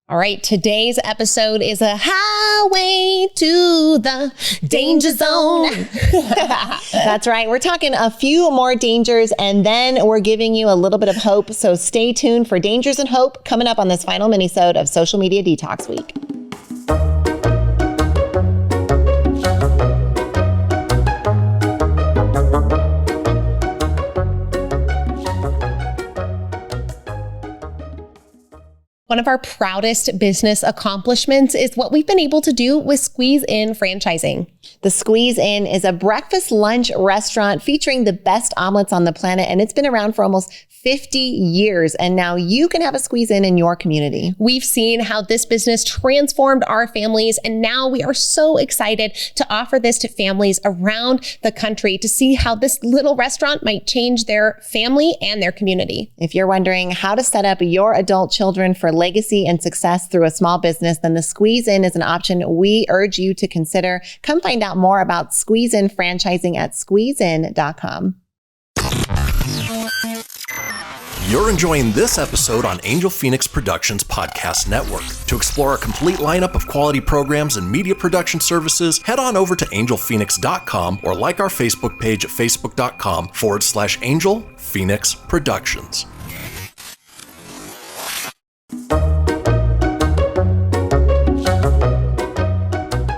All right, today's episode is a highway to the danger zone. That's right. We're talking a few more dangers, and then we're giving you a little bit of hope. So stay tuned for Dangers and Hope coming up on this final minisode of Social Media Detox Week. One of our proudest business accomplishments is what we've been able to do with Squeeze In franchising. The Squeeze In is a breakfast lunch restaurant featuring the best omelets on the planet, and it's been around for almost 50 years. And now you can have a Squeeze In your community. We've seen how this business transformed our families, and now we are so excited to offer this to families around the country to see how this little restaurant might change their family and their community. If you're wondering how to set up your adult children for legacy and success through a small business, then the Squeeze In is an option we urge you to consider. Come find out more about Squeeze In franchising at squeezein.com. You're enjoying this episode on Angel Fenix Productions Podcast Network. To explore a complete lineup of quality programs and media production services, head on over to angelphoenix.com or like our Facebook page at facebook.com/Angel Fenix Productions.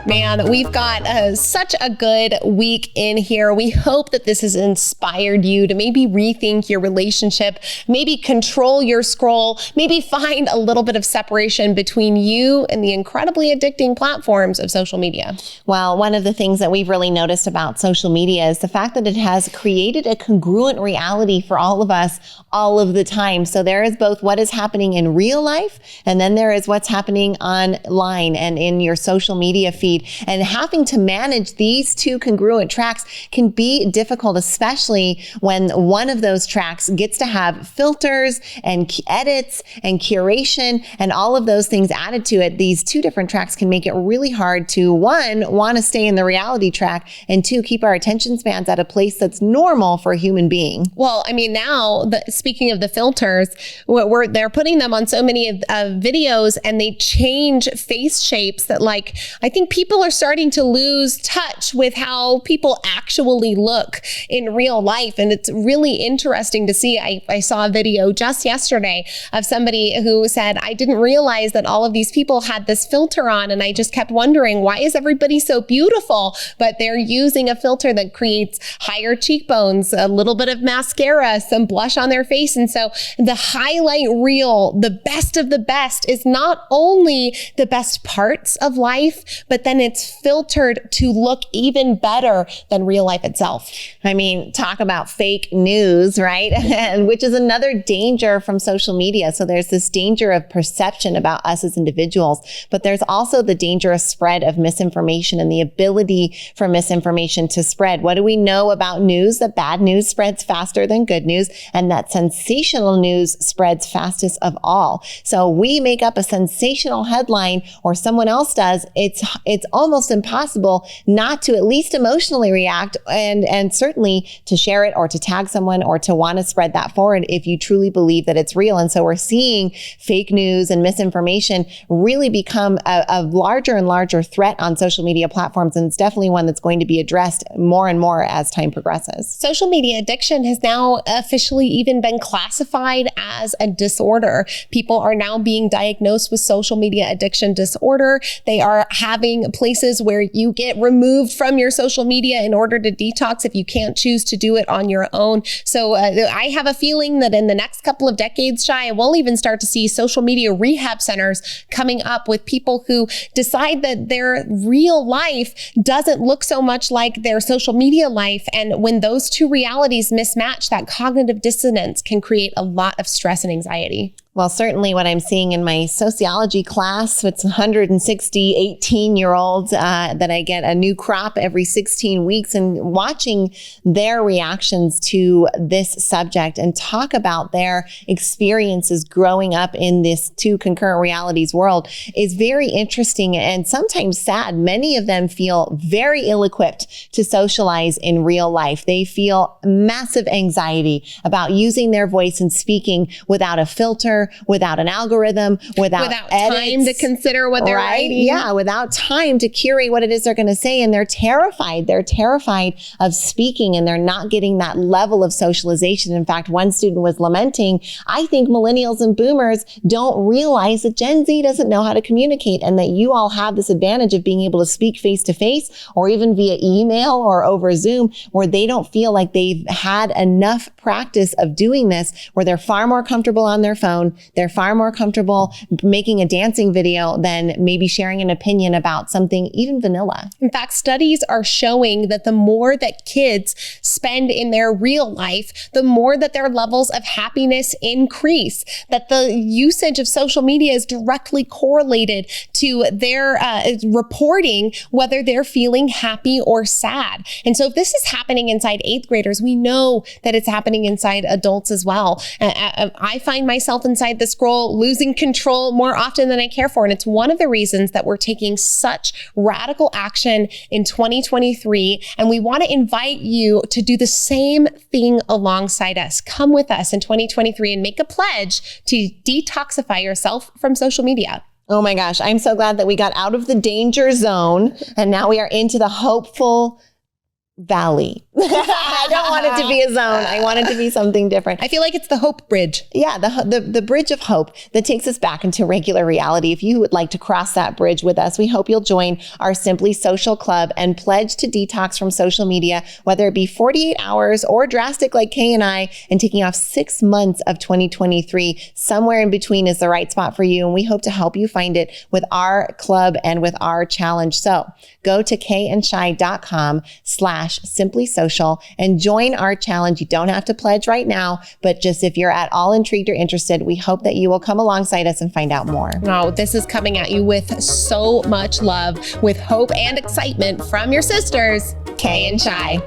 Man, we've got such a good week in here. We hope that this has inspired you to maybe rethink your relationship, maybe control your scroll, maybe find a little bit of separation between you and the incredibly addicting platforms of social media. Well, one of the things that we've really noticed about social media is the fact that it has created a congruent reality for all of us all of the time. So there is both what is happening in real life, and then there is what's happening online and in your social media feed. And having to manage these two congruent tracks can be difficult, especially when one of those tracks gets to have filters and edits and curation and all of those things added to it. These two different tracks can make it really hard to, one, want to stay in the reality track, and two, keep our attention spans at a place that's normal for a human being. Well, I mean, now, speaking of the filters, they're putting them on so many videos, and they change face shapes that, like, I think people are starting to lose touch with how people actually look in real life. And it's really interesting to see. I saw a video just yesterday of somebody who said, I didn't realize that all of these people had this filter on. And I just kept wondering, why is everybody so beautiful? But they're using a filter that creates higher cheekbones, a little bit of mascara, some blush on their face. And so the highlight reel, the best of the best, is not only the best parts of life, but then it's filtered to look even better than real life itself. I mean, talk about fake news, right? And which is another danger from social media. So there's this danger of perception about us as individuals, but there's also the dangerous spread of misinformation and the ability for misinformation to spread. What do we know about news? That bad news spreads faster than good news, and that sensational news spreads fastest of all. So we make up a sensational headline, or someone else does. It's almost impossible not to at least emotionally react and certainly to share it or to tag someone or to want to spread that forward if you truly believe that it's real. And so we're seeing fake news and misinformation really become a larger and larger threat on social media platforms. And it's definitely one that's going to be addressed more and more as time progresses. Social media addiction has now officially even been classified as a disorder. People are now being diagnosed with social media addiction disorder. They are having places where you get removed from your social media in order to detox if you can't choose to do it on your own. So I have a feeling that in the next couple of decades, Shai, we'll even start to see social media rehab centers coming up with people who decide that their real life doesn't look so much like their social media life. And when those two realities mismatch, that cognitive dissonance can create a lot of stress and anxiety. Well, certainly what I'm seeing in my sociology class, it's 160 18-year-olds that I get a new crop every 16 weeks, and watching their reactions to this subject and talk about their experiences growing up in this two concurrent realities world is very interesting and sometimes sad. Many of them feel very ill-equipped to socialize in real life. They feel massive anxiety about using their voice and speaking without a filter, picture wwithout an algorithm, without time to consider what they're writing. Yeah, without time to curate what it is they're going to say. And they're terrified. They're terrified of speaking, and they're not getting that level of socialization. In fact, one student was lamenting, I think millennials and boomers don't realize that Gen Z doesn't know how to communicate, and that you all have this advantage of being able to speak face to face or even via email or over Zoom, where they don't feel like they've had enough practice of doing this, where they're far more comfortable on their phone. They're far more comfortable making a dancing video than maybe sharing an opinion about something even vanilla. In fact, studies are showing that the more that kids spend in their real life, the more that their levels of happiness increase, that the usage of social media is directly correlated to their reporting whether they're feeling happy or sad. And so if this is happening inside 8th graders, we know that it's happening inside adults as well. I find myself inside the scroll losing control more often than I care for. And it's one of the reasons that we're taking such radical action in 2023. And we want to invite you to do the same thing alongside us. Come with us in 2023 and make a pledge to detoxify yourself from social media. Oh my gosh, I'm so glad that we got out of the danger zone and now we are into the hopeful valley. I don't want it to be a zone. I want it to be something different. I feel like it's the hope bridge. Yeah, the bridge of hope that takes us back into regular reality. If you would like to cross that bridge with us, we hope you'll join our Simply Social Club and pledge to detox from social media, whether it be 48 hours or drastic like Kay and I, and taking off 6 months of 2023. Somewhere in between is the right spot for you. And we hope to help you find it with our club and with our challenge. So go to kayandshai.com/Simply Social and join our challenge. You don't have to pledge right now, but just if you're at all intrigued or interested, we hope that you will come alongside us and find out more. Oh, this is coming at you with so much love, with hope and excitement from your sisters, Kay and Shai.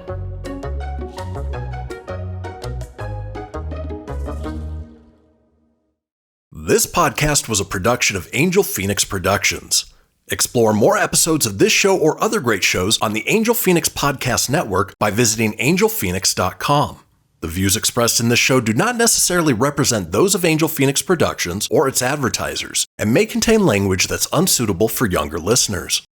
This podcast was a production of Angel Phoenix Productions. Explore more episodes of this show or other great shows on the Angel Phoenix Podcast Network by visiting angelphoenix.com. The views expressed in this show do not necessarily represent those of Angel Phoenix Productions or its advertisers and may contain language that's unsuitable for younger listeners.